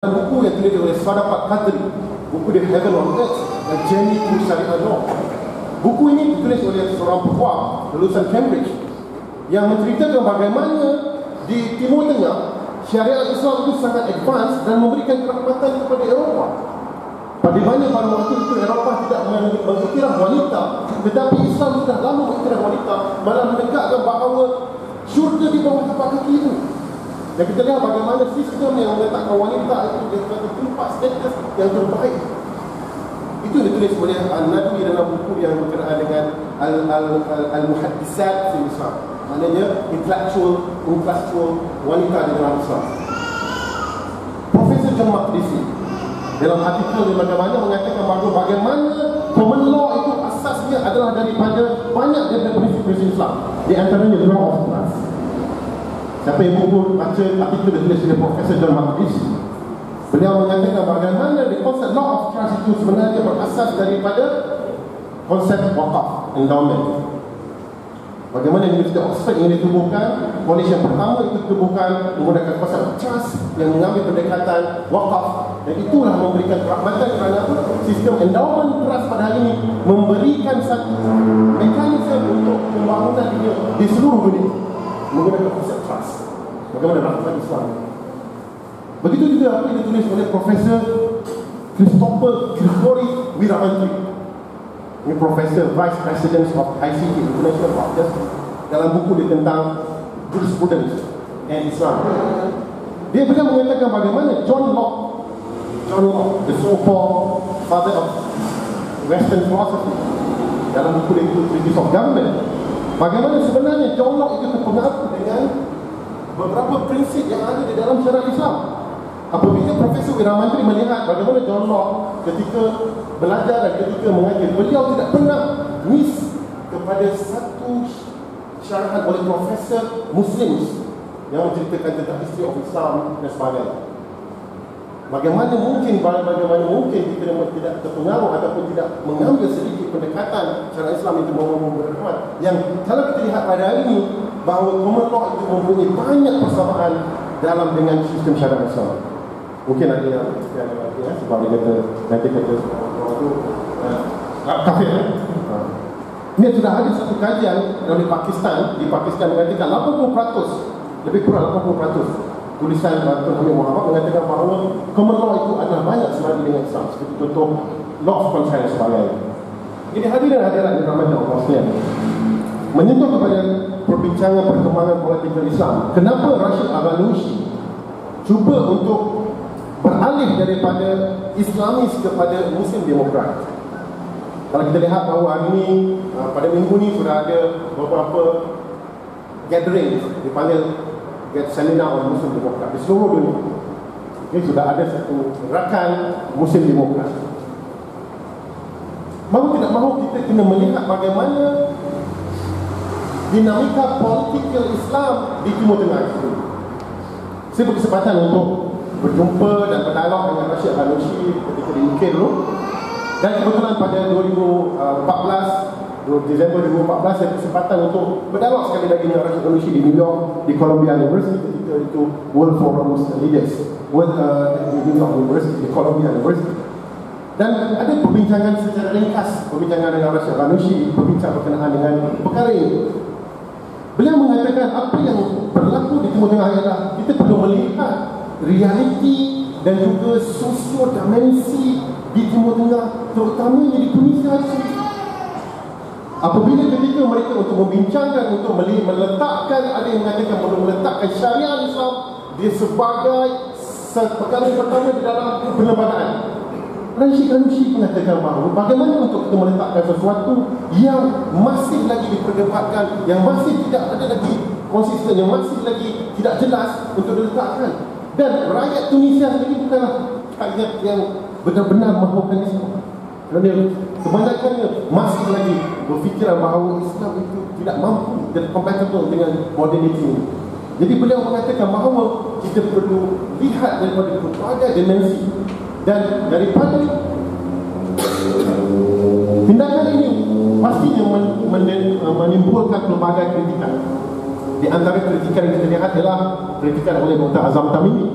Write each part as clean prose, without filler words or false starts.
buku yang ditulis oleh Sadapat Qadri, buku dia Heaven on Earth, A Journey to Sharia Law. Buku ini ditulis oleh seorang peguam lulusan Cambridge yang menceritakan bagaimana di Timur Tengah syariat Islam itu sangat advance dan memberikan kerahmatan kepada Eropah. Pada mana pada waktu itu Eropah tidak mengiktiraf wanita, tetapi Islam sudah lama mengiktiraf wanita, malah menegakkan bahawa syurga di bawah tapak kaki itu. Dan kita lihat bagaimana sistem yang meletakkan wanita itu di satu tempat status yang terbaik. Itu ditulis oleh Al-Nadwi dalam buku yang berkenaan dengan Al-Muhaddisat fil Islam. Maknanya intellectual wanita di dalam Islam. Profesor John Maqdisi dalam artikel di mana-mana mengatakan bahawa bagaimana common law itu asasnya adalah daripada banyak daripada prinsip-prinsip Islam. Di antaranya law of trust. Siapa yang baca artikel ditulis oleh Profesor John Maqdisi, beliau mengatakan bagaimana konsep law of trust itu sebenarnya berasas daripada konsep wakaf, endowment. Bagaimana Universiti Oxford ini ditubuhkan, college yang pertama itu ditubuhkan menggunakan konsep trust yang mengambil pendekatan wakaf, dan itulah memberikan kerahmatan kerana sistem endowment trust pada hari ini memberikan satu mekanisme untuk pembangunan di seluruh dunia menggunakan konsep trust. Bagaimana rahmat Islam. Begitu juga apa yang ditulis oleh Profesor Christopher Grigori Wiramantri. Ini Profesor Vice President of ICT, International Law Justice, dalam buku dia tentang jurisprudence and Islam. Dia pernah mengatakan bagaimana John Locke, the so-called father of Western philosophy, dalam buku dia itu Treatise of Government, bagaimana sebenarnya John Locke itu terpengaruh dengan beberapa prinsip yang ada di dalam syariat Islam. Apabila Profesor Wiramantri melihat bagaimana John Locke ketika belajar dan ketika mengajar, beliau tidak pernah miss kepada satu syarahan oleh Profesor Muslim yang menceritakan tentang history of Islam dan sebagainya. Bagaimana mungkin kita tidak terpengaruh ataupun tidak mengambil sedikit pendekatan syariat Islam itu berhormat, yang kalau kita lihat pada hari ini bahawa common law itu mempunyai banyak persamaan dalam dengan sistem syariat Islam. Mungkin ada yang sebab dia kata nanti kata kafir. Ini sudah ada satu kajian dari Pakistan, di Pakistan mengatakan 80%, lebih kurang 80% tulisan Dr. Hamid Muhammad mengatakan bahawa common law itu adalah banyak senada dengan Islam, seperti contoh law of consent dan sebagainya. Jadi hadirin hadirat di rahmat Allah sekalian, menyentuh kepada perbincangan perkembangan politik Islam, kenapa Rashid Al-Ghanouchi cuba untuk beralih daripada Islamis kepada Muslim Demokrat. Kalau kita lihat bahawa hari ini, pada minggu ni sudah ada beberapa gathering dipanggil seminar oleh Muslim Demokrat di seluruh dunia. Ini sudah ada satu rakan Muslim Demokrat. Mahu tidak mahu kita kena melihat bagaimana dinamika politik Islam di Timur Tengah itu. Saya berkesempatan untuk berjumpa dan berdialog dengan Rashid Al-Ghanouchi ketika di UK dulu. Dan kebetulan pada 2014, Desember 2014, saya berkesempatan untuk berdialog sekali lagi dengan Rashid Al-Ghanouchi di New York, di Columbia University, ketika itu World Forum Leaders, New York University, di Columbia University. Dan ada perbincangan secara ringkas, perbincangan dengan Rashid Al-Ghanouchi, berbincang berkenaan dengan perkara ini. Beliau mengatakan apa yang berlaku di Timur Tengah adalah kita perlu melihat realiti dan juga sosio-dimensi di Timur Tengah, terutamanya di Tunisia. Apabila ketika mereka untuk membincangkan, untuk meletakkan, ada yang mengatakan perlu meletakkan syariat Islam dia sebagai perkara pertama di dalam perlembagaan, Rashid Al-Ghanouchi mengatakan bahawa bagaimana untuk kita meletakkan sesuatu yang masih lagi diperdebatkan, yang masih tidak ada lagi konsisten, yang masih lagi tidak jelas untuk diletakkan. Dan rakyat Tunisia sendiri bukanlah rakyat yang benar-benar mahukan Islam. Kerana kebanyakannya masih lagi berfikiran bahawa Islam itu tidak mampu dan compatible dengan modernity ini. Jadi beliau mengatakan bahawa kita perlu lihat daripada berbagai dimensi, dan daripada tindakan ini pastinya menimbulkan pelbagai kritikan. Di antara kritikan yang kita lihat adalah kritikan oleh Dr. Azam Tamimi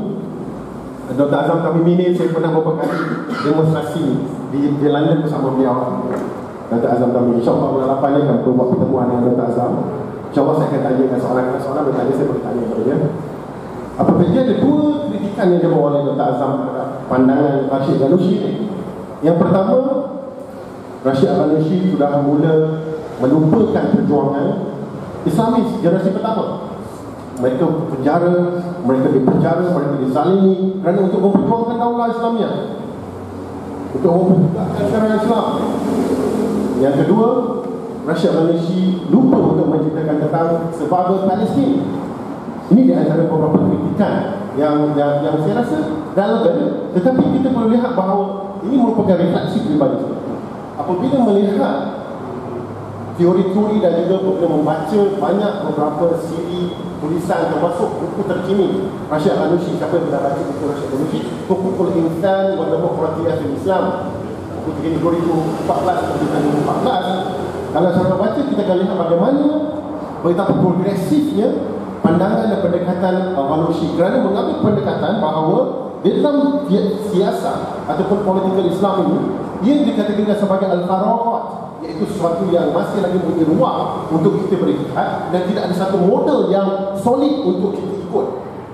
Dr. Azam Tamimi ini saya pernah beberapa kali demonstrasi di London bersama beliau. Dr. Azam Tamimi, insyaAllah bulan 8 ni akan buat pertemuan dengan Dr. Azam. InsyaAllah saya akan tanyakan soalan bertanya, saya boleh tanya kepada dia. Apabila dia ada dua kritikan yang dibawa oleh Dr. Azam terhadap pandangan Rashid Ghannouchi ni. Yang pertama, Rashid Ghannouchi sudah mula melupakan perjuangan Islamis generasi pertama. Mereka dipenjara, mereka dizalimi kerana untuk memperjuangkan daulah Islamiah, untuk memperjuangkan syariat Islam. Yang kedua, Rashid Ghannouchi lupa untuk menceritakan tentang survival Palestin. Ini di antara beberapa kritikan yang saya rasa relevan, tetapi kita perlu lihat bahawa ini merupakan refleksi pribadi. Apabila melihat teori-teori dan juga apabila membaca banyak beberapa siri tulisan termasuk buku terkini Rashid Ghannouchi, siapa yang pernah baca buku Rashid Ghannouchi, Hukukul Insan wa Demokratiyah fil Islam, buku terkini 2014. Kalau saya baca, kita akan lihat bagaimana betapa progresifnya pandangan dan pendekatan Ghannouchi, kerana mengambil pendekatan bahawa dalam siasat ataupun political Islam ini, ia dikategorikan sebagai al-farahat, iaitu sesuatu yang masih lagi mempunyai ruang untuk kita berikutkan dan tidak ada satu model yang solid untuk kita ikut.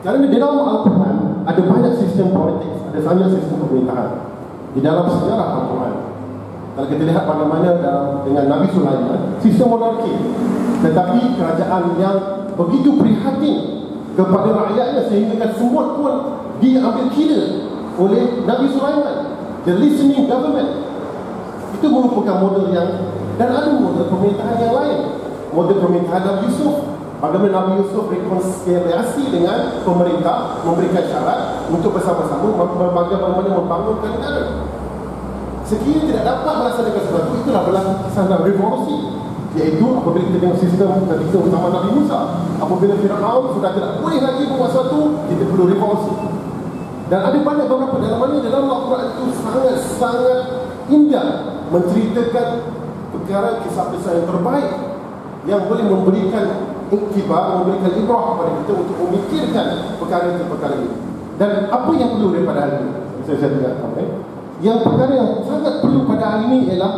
Kerana di dalam Al-Quran ada banyak sistem politik, ada banyak sistem pemerintahan di dalam sejarah Al-Quran. Kalau kita lihat bagaimana dengan Nabi Sulaiman, sistem monarki, tetapi kerajaan yang begitu prihatin kepada rakyatnya sehingga semua pun diambil kira oleh Nabi Sulaiman. The listening government itu merupakan model yang, dan ada model pemerintahan yang lain. Model pemerintahan Nabi Yusuf, bagaimana Nabi Yusuf rekonsiliasi dengan pemerintah, memberikan syarat untuk bersama-sama bagaimana membangunkan negara. Sekiranya tidak dapat melaksanakan sesuatu, itulah berlaku kesalahan revolusi, iaitu apabila kita tengok sistem ketika utama Nabi Musa, apabila Fir'aun sudah tidak boleh lagi buat sesuatu, kita perlu revolusi. Dan ada banyak beberapa dalam mana dalam Al-Quran itu sangat-sangat indah menceritakan perkara kisah-kisah yang terbaik yang boleh memberikan iktibar, memberikan ibrah kepada kita untuk memikirkan perkara ini. Dan apa yang perlu daripada hal ini? Saya katakan, yang perkara yang sangat perlu pada hari ini ialah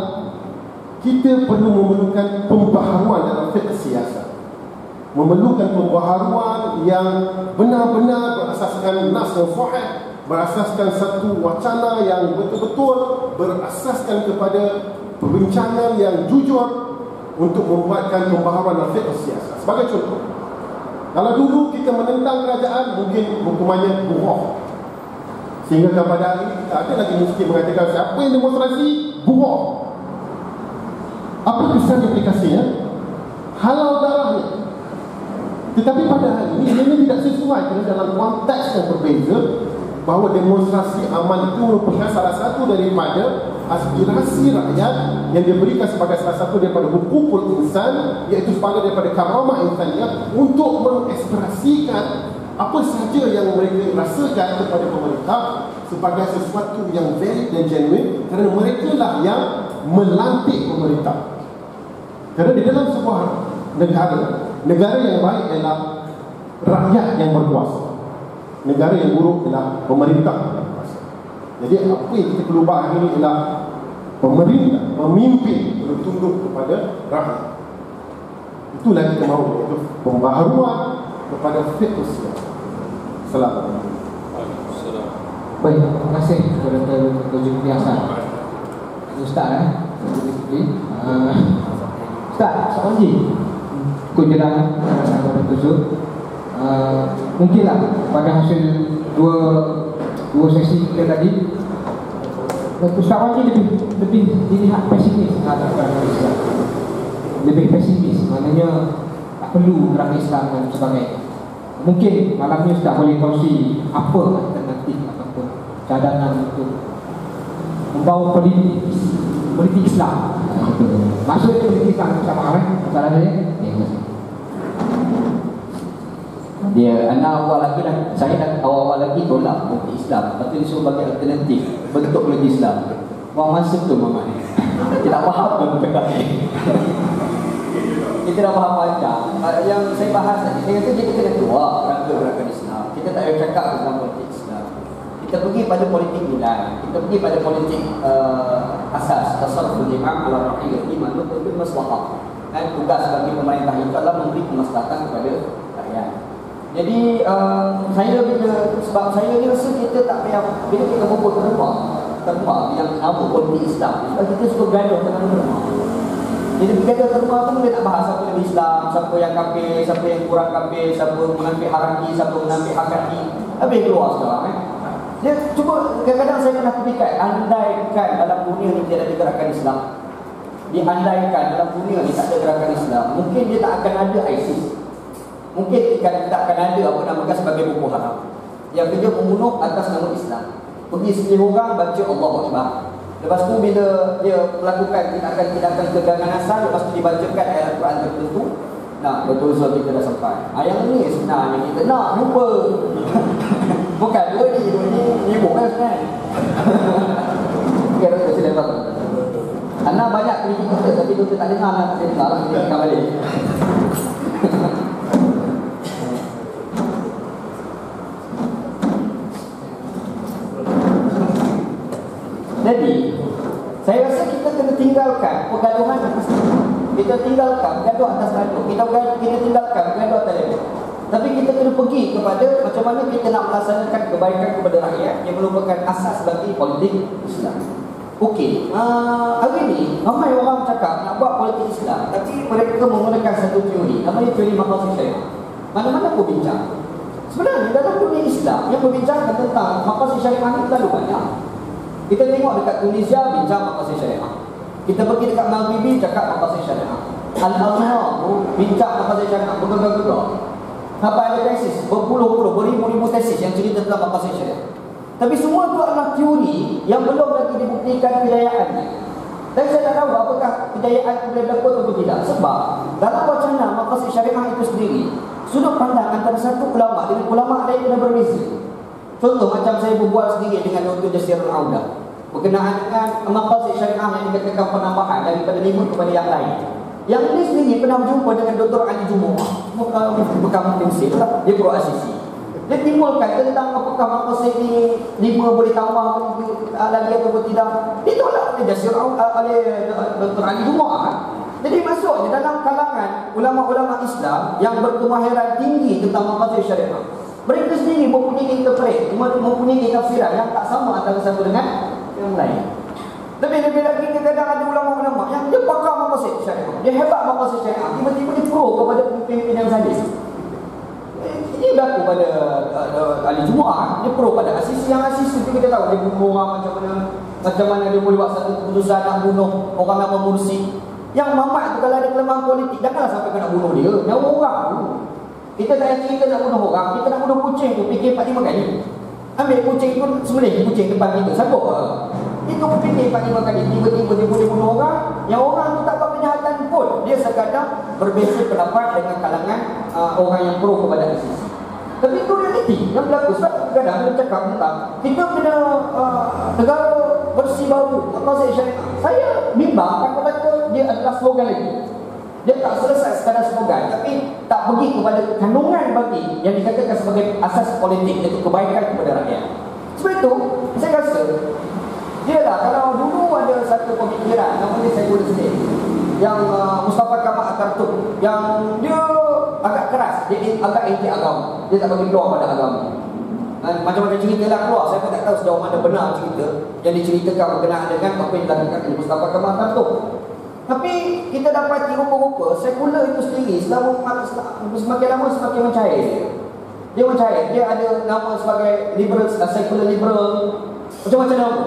kita perlu memerlukan pembaharuan dalam fiqh siasat. Memerlukan pembaharuan yang benar-benar berasaskan nas yang sahih, berasaskan satu wacana yang betul-betul berasaskan kepada perbincangan yang jujur untuk membuatkan pembaharuan dalam fiqh siasat. Sebagai contoh, kalau dulu kita menentang kerajaan, mungkin hukumannya buruh, sehingga pada hari ini kita ada lagi mufti mengatakan siapa yang demonstrasi, buruh. Apa kesan implikasinya? Halal darahnya. Tetapi pada hari ini tidak sesuai, kerana dalam konteks yang berbeza, bahawa demonstrasi aman itu merupakan salah satu daripada aspirasi rakyat yang diberikan sebagai salah satu daripada hukukul insan, iaitu sebagai daripada karamah insaniyah, untuk mengekspresikan apa sahaja yang mereka rasakan kepada pemerintah sebagai sesuatu yang valid dan genuine, kerana mereka lah yang melantik pemerintah. Kerana di dalam sebuah negara yang baik ialah rakyat yang berkuasa, negara yang buruk ialah pemerintah yang berkuasa. Jadi apa yang kita perlu buat hari ini ialah pemerintah, pemimpin perlu tunduk kepada rakyat. Itulah kita mahu, iaitu pembaharuan kepada fiqh siasat. Assalamualaikum. Baik, terima kasih kepada Dr. Zulkifli Hasan. Ustaz Ustaz, soalan je ikut jalan Dr. Zul. Mungkinlah pada hasil dua sesi kita tadi, Ustaz Wajib lebih dilihat pesimis terhadap agama Islam. Lebih pesimis, maknanya tak perlu beragama Islam dan sebagainya. Mungkin malam ni Ustaz boleh kongsi apa alternatif ataupun cadangan untuk membawa politik Islam. Maksudnya politik Islam sama salah saya? Dia anak awal lagi dah, saya dah awal-awal lagi tolak politik Islam, tapi disuruh bagi alternatif bentuk politik Islam. Wang masa tu mama ni kita tak faham pun benda ni. Kita dah faham panjang. Yang saya bahas tadi, saya kata kita kena keluar rangka-rangka Islam. Kita tak payah cakap tentang politik Islam. Kita Kita pergi pada politik nilai, kita pergi pada politik asas tasarruful imam ala rakyat iman betul-betul maslahah. Kan tugas bagi pemerintah itu adalah memberi kemaslahatan kepada rakyat. Jadi sebab saya ni rasa kita tak payah bila kita berbuat terma yang apa politik Islam. Sebab kita suka gaduh tengah rumah. Jadi gaduh terma tu dia nak bahas apa yang Islam, siapa yang kafir, siapa yang kurang kafir, siapa mengambil haraki, siapa mengambil hakati. Habis keluar sekarang Dia cuba kadang-kadang saya pernah terpikat, andaikan dalam dunia ni tidak ada gerakan Islam. Diandaikan dalam dunia ni tak ada gerakan Islam, mungkin dia tak akan ada ISIS. Mungkin tak akan ada apa namakan sebagai Boko Haram yang kerja membunuh atas nama Islam. Pergi sendiri orang baca Allahu Akbar. Lepas tu bila dia melakukan tindakan keganasan, lepas tu dibacakan ayat Al-Quran tertentu. Nah, betul-betul kita dah sampai. Ayat ni sebenarnya kita nak lupa. Bukan dua ni bukan sebenarnya. Kira kita sila baca. Anak banyak kritik kita tapi kita tak dengar lah. Kita dengar lah, kita dengar balik. Jadi, saya rasa kita kena tinggalkan pergaduhan atas gaduh. Kita tinggalkan gaduh atas gaduh. Kita tinggalkan gaduh atas gaduh. Tapi kita kena pergi kepada macam mana kita nak melaksanakan kebaikan kepada rakyat yang merupakan asas bagi politik Islam. Okey, hari ni ramai orang cakap nak buat politik Islam, tapi mereka menggunakan satu teori, namanya teori maqasid syariah. Mana-mana pun bincang. Sebenarnya dalam dunia Islam yang berbincangkan tentang maqasid syariah ni terlalu banyak. Kita tengok dekat Tunisia bincang maqasid syariah. Kita pergi dekat Maghribi cakap maqasid syariah. Al-Azhar bincang maqasid syariah, bergegar-gegar. Sampai ada tesis berpuluh-puluh, beribu-ribu tesis yang cerita tentang maqasid syariah. Tapi semua itu adalah teori yang belum lagi dibuktikan kejayaannya. Dan saya tak tahu apakah kejayaan itu boleh dapat atau tidak. Sebab dalam wacana maqasid syariah itu sendiri, sudut pandang antara satu ulama dengan ulama lain sudah berbeza. Contoh macam saya berbual sendiri dengan Dr. Jasirul Audah berkenaan dengan maqasid syariah yang dikatakan penambahan daripada 5 kepada yang lain. Yang ini sendiri pernah berjumpa dengan Dr. Ali Jumu'ah, bukan Mesir lah, dia pro-Asisi. Dia timbulkan tentang apakah maqasid ni 5 boleh tambah lagi atau tidak. Ditolak oleh Jasirul oleh Dr. Ali Jumu'ah. Jadi maksudnya dalam kalangan ulama-ulama Islam yang berkemahiran tinggi tentang maqasid syariah, mereka sendiri mempunyai interpret, mempunyai tafsiran yang tak sama antara satu dengan yang lain. Tapi lebih lagi kadang ada ulama-ulama yang dia pakar maqasid syariah, dia hebat maqasid syariah, tiba-tiba dia pro kepada pemimpin yang zalim. Ini berlaku pada Ali Jumu'ah, dia pro pada Asisi. Yang Asisi itu kita tahu dia bunuh orang macam mana dia boleh buat satu keputusan nak bunuh orang nama Mursi. Yang Mamat tu kalau ada kelemahan politik, janganlah sampai kena bunuh dia, nyawa orang tu. Kita tak yakin kita nak bunuh orang, kita nak bunuh kucing tu fikir 4-5 kali. Ambil kucing tu, sembelih kucing depan kita, sanggup ke? Itu fikir 4-5 kali, tiba-tiba dia boleh bunuh orang. Yang orang tu tak buat kejahatan pun, dia sekadar berbeza pendapat dengan kalangan orang yang pro kepada Asisi. Tapi itu realiti yang berlaku. Sebab kadang-kadang dia cakap tentang kita kena negara bersih baru, maqasid syariah. Saya bimbang kan kata dia adalah slogan lagi. Dia tak selesai sekadar slogan, tapi tak pergi kepada kandungan bagi yang dikatakan sebagai asas politik, iaitu kebaikan kepada rakyat. Sebab itu, saya rasa dia lah, kalau dulu ada satu pemikiran namanya Saiful Islam yang Mustafa Kamal Atatürk, yang dia agak keras, dia agak anti agama, dia tak bagi keluar pada agama. Macam-macam cerita lah keluar, saya pun tak tahu sejauh mana benar cerita yang diceritakan berkenaan dengan apa yang dilakukan oleh Mustafa Kamal Atatürk. Tapi kita dapati rupa-rupa sekular itu sendiri semakin lama semakin mencair. Dia mencair, dia ada nama sebagai liberal, sekular liberal, macam-macam nama.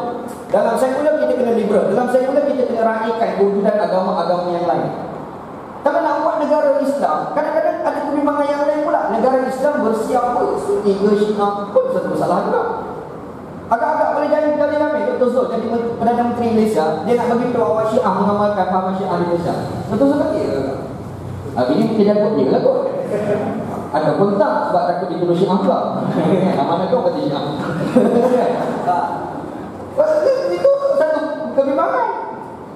Dalam sekular kita kena liberal, dalam sekular kita kena raikan kewujudan agama-agama yang lain. Kalau nak buat negara Islam, kadang-kadang ada kebimbangan yang lain pula. Negara Islam bersiapa, Sunni ke Syiah pun satu masalah juga. Agak-agak boleh jadi ramai. Dr. Zul jadi Perdana Menteri Malaysia, dia nak bagi keluar awak Syiah mengamalkan faham Syiah di Malaysia. Dr. Zul kata dia. Ini kita jago dia lah kot. Ada pun tak sebab takut dituduh Syiah pula. Mana kau kata Syiah? Itu satu kebimbangan.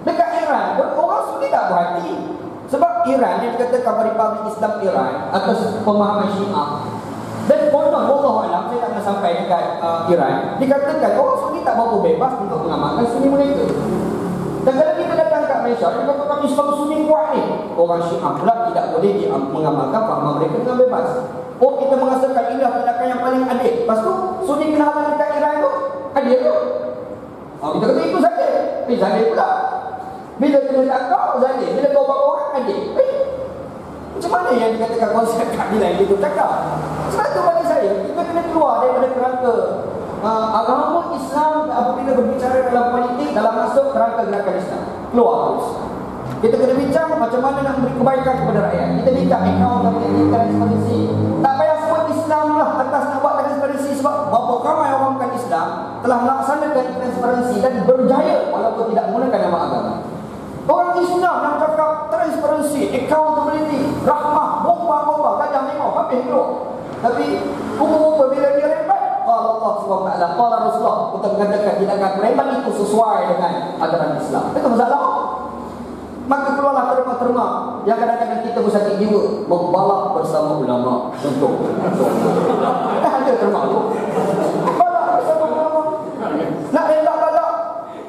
Dekat Iran, orang Sunni tak berhati. Sebab Iran yang dikatakan Republik Islam Iran atas pemahaman Syiah, Dan konon, wallahualam, saya tak pernah sampai dekat Iran, dikatakan orang Sunni tak berapa bebas untuk mengamalkan Sunni mereka. Dan kalau kita datang kat Malaysia, dia kata kami Islam Sunni kuat ni, orang Syiah pula tidak boleh mengamalkan faham mereka dengan bebas. Oh, kita merasakan inilah tindakan yang paling adil. Lepas tu, Sunni kena amal dekat Iran tu, adil tu. Kita kata itu saja. Zalim pula. Bila kena takau, zalim. Bila kau bawa orang, adil. Macam mana yang dikatakan konsep keadilan itu cakap? Sebab tu bagi saya, kita kena keluar daripada kerangka agama Islam apabila berbicara dalam politik, dalam masuk kerangka gerakan Islam. Keluar terus. Kita kena bincang macam mana nak memberi kebaikan kepada rakyat. Kita bincang accountability, transparansi. Tak payah sebut Islam lah atas nak buat transparansi, sebab berapa ramai orang bukan Islam telah melaksanakan transparansi dan berjaya walaupun tidak menggunakan nama agama. Orang Islam yang cakap transparansi, accountability, rahmah, bomba, gajah limau, habis keluar. Tapi umur bila dia rembat, qala Allah SWT, qala Rasulullah, untuk mengatakan tindakan rembat itu sesuai dengan ajaran Islam. Itu masalah. Maka keluarlah terma-terma yang kadang-kadang kita bersakit jiwa membalak bersama ulama. Contoh. Dah ada terma tu. Balak bersama ulama. Nak elak-balak.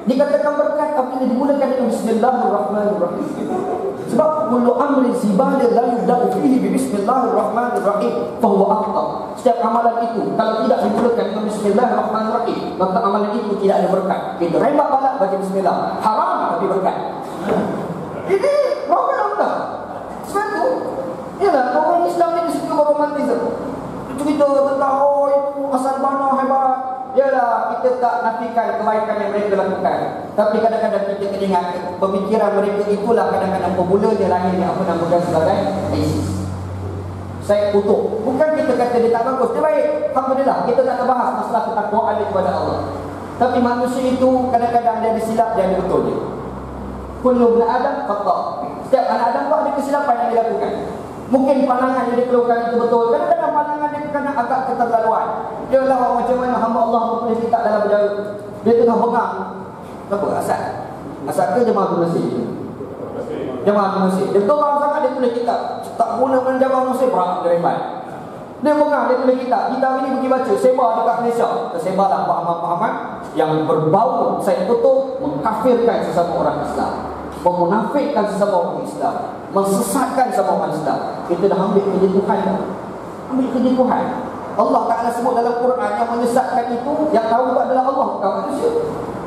Dikatakan berkat apabila dimulakan dengan Bismillahirrahmanirrahim. Sebab kullu amrin zibalin la yubda'u fihi bi Bismillahirrahmanirrahim fa huwa aqta. Setiap amalan itu kalau tidak dimulakan dengan Bismillahirrahmanirrahim, maka amalan itu tidak ada berkat. Kita rembat balak baca bismillah. Haram tapi berkat. Ini program tak? Sebab tu, ialah orang Islam ni suka romantisme. Cerita tentang itu asal bana hebat. Ialah kita tak nafikan kebaikan yang mereka lakukan. Tapi kadang-kadang kita kena ingat pemikiran mereka itulah kadang-kadang bermula dia lahirnya apa namakan sebagai ISIS. Saya kutuk. Bukan kita kata dia tak bagus, dia baik. Alhamdulillah, kita tak nak bahas masalah ketakwaan dia kepada Allah. Tapi manusia itu kadang-kadang dia ada silap, dia ada betul dia. Kullu ibn Adam khata'. Setiap anak Adam pun ada kesilapan yang dilakukan. Mungkin pandangan yang dikeluarkan itu betul. Kadang-kadang pandangan dia kadang agak keterlaluan. Dia lah macam mana hamba Allah boleh letak dalam penjara. Dia tengah bengang. Apa? Asal ke jemaah Mesir? Jemaah Mesir. Dia betul orang sangat dia tulis kitab. Tak guna dengan jemaah Mesir perang dia rembat. Dia bengang, dia tulis kitab. Kitab ini pergi baca, sebar dekat Malaysia. Tersebarlah pahaman-pahaman yang berbau saya kutuk mengkafirkan sesama orang Islam, memunafikkan sesama orang Islam, mensesatkan sesama orang Islam. Kita dah ambil kerja Tuhan dah. Ambil kerja Tuhan. Allah Ta'ala sebut dalam Quran yang menyesatkan itu, yang tahu itu adalah Allah, bukan manusia.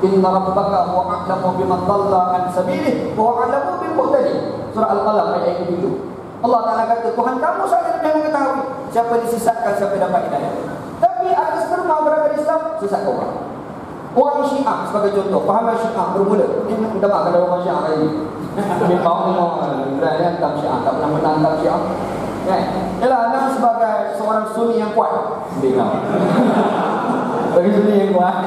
Inna rabbaka huwa a'lamu biman dhalla an sabilihi wa huwa a'lamu bil muhtadin. Surah Al-Qalam ayat 7. Allah Ta'ala kata, Tuhan kamu saja yang mengetahui siapa disesatkan, siapa dapat hidayah. Tapi atas nama beragama Islam, sesat orang. Orang Syiah sebagai contoh, pahaman Syiah bermula. Ini minta maaf kalau orang Syiah kali ini. Dia tahu berani hantar Syiah, tak pernah menang hantar Syiah. Yalah, anda sebagai seorang Sunni yang kuat. Bagi Sunni yang kuat.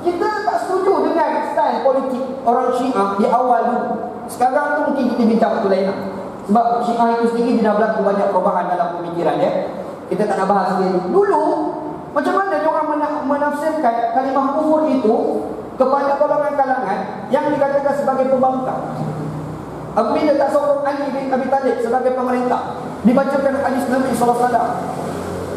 Kita tak setuju dengan style politik orang Syiah di awal dulu. Sekarang tu mungkin kita bincang waktu lain lah. Sebab Syiah itu sendiri dia dah berlaku banyak perubahan dalam pemikiran dia. Kita tak nak bahas dia dulu. Macam mana diorang menafsirkan kalimah kufur itu kepada golongan kalangan yang dikatakan sebagai pembangkang. Apabila tak sokong Ali bin Abi Talib sebagai pemerintah, dibacakan hadis Nabi SAW,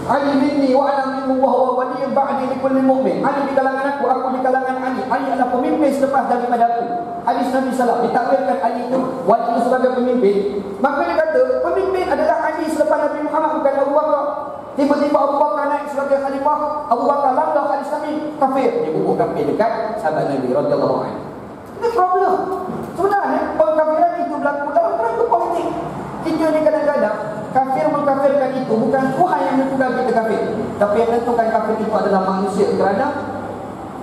Ali minni wa ana minhu wa huwa waliyyun ba'di li kulli mu'min. Ali di kalangan aku di kalangan Ali. Ali adalah pemimpin selepas daripada aku. Hadis Nabi SAW ditakwilkan Ali itu wali sebagai pemimpin. Maka dia kata pemimpin adalah Ali selepas Nabi Muhammad, bukan Abu Bakar. Tiba-tiba Abu Bakar naik sebagai khalifah, Abu Bakar langgar hadis Nabi, kafir. Dia bubuh kafir dekat sahabat Nabi radhiyallahu anhu. Ini problem. Sebenarnya pengkafiran itu berlaku dalam kerangka politik. Kita ni kadang-kadang kafir mengkafirkan itu bukan Tuhan yang menentukan kita kafir, tapi yang menentukan kafir itu adalah manusia kerana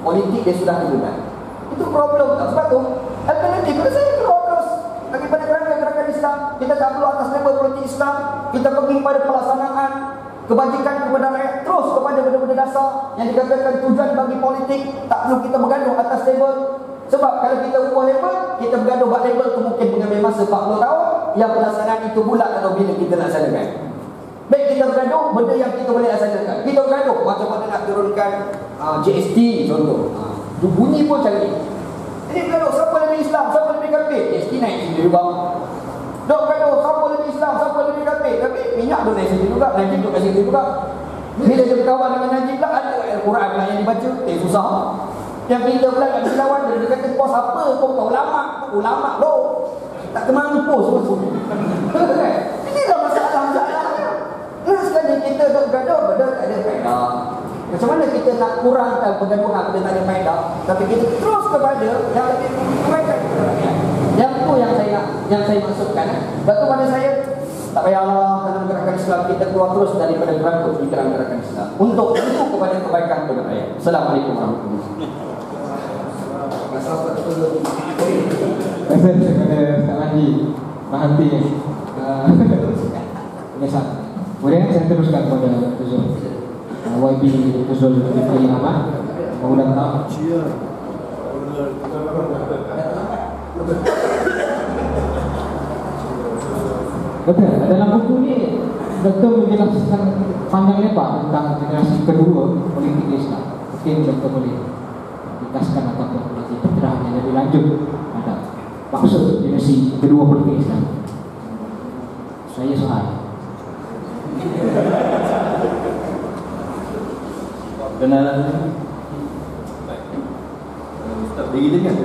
politik dia sudah dibuat. Itu problem tak? Sebab tu alternatif kalau saya keluar terus daripada kerangka gerakan Islam, kita tak perlu atas nama politik Islam, kita pergi pada pelaksanaan kebajikan kepada rakyat, terus kepada benda-benda dasar yang dikatakan tujuan bagi politik. Tak perlu kita bergaduh atas label. Sebab kalau kita ubah label, kita bergaduh buat label tu mungkin mengambil masa 40 tahun, yang pelaksanaan itu bulat atau bila kita nak laksanakan. Baik kita bergaduh benda yang kita boleh laksanakan. Kita bergaduh macam mana nak turunkan GST contoh. Bunyi pun canggih. Ini bergaduh siapa lebih Islam, siapa lebih kafir. GST naik juga. Dok gaduh, siapa lebih Islam, siapa lebih kafir. Tapi minyak duk dari situ juga, Najib duk kat situ juga. Bila dia berkawan dengan Najib pula, ada Al-Quran pula yang dibaca. Susah. Yang bila pula nak berlawan, dia kata, kau siapa? Kau ulama lo. Tak kemampus pun. Inilah masalah-masalahnya. Nah, sekali kita duk gaduh, benda tak ada faedah. Macam mana kita nak kurangkan pergaduhan benda tak ada faedah, tapi kita terus kepada yang lebih kebaikan kepada rakyat. Yang tu yang saya maksudkan. Sebab tu pada saya, tak payahlah dalam gerakan Islam kita keluar terus daripada gerangkut di dalam gerakan Islam untuk kepada kebaikan kepada rakyat. Assalamualaikum warahmatullahi wabarakatuh. Saya kepada Ustaz Haji Mahathir biasa. Kemudian saya teruskan kepada Tuzul YB Tuzul Rifai Ahmad. Mudah datang. Betul, dalam buku ni Doktor menjelaskan panjang lebar tentang generasi kedua politik Islam. Mungkin Doktor boleh dikasihkan ataupun lagi pencerahan yang lebih lanjut pada maksud generasi kedua politik Islam. Saya Sohan. Kenalan Ustaz beri dia kan?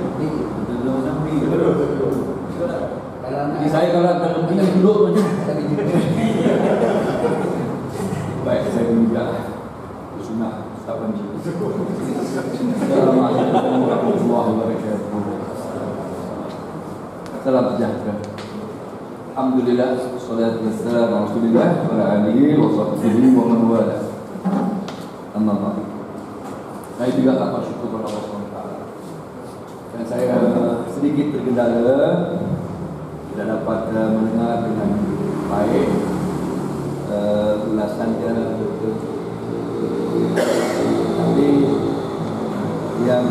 Jadi saya kalau dalam begini duduk macam baik, saya juga sunnah Ustaz Panji. Assalamualaikum warahmatullahi wabarakatuh. Salam sejahtera. Alhamdulillah, salatu wassalamu ala Rasulillah wa ala alihi wa sahbihi wa man wala. Amma ba'd. Saya juga tak bersyukur kepada Allah SWT. Dan saya sedikit tergendala tidak dapat mendengar dengan baik ulasannya. Tapi yang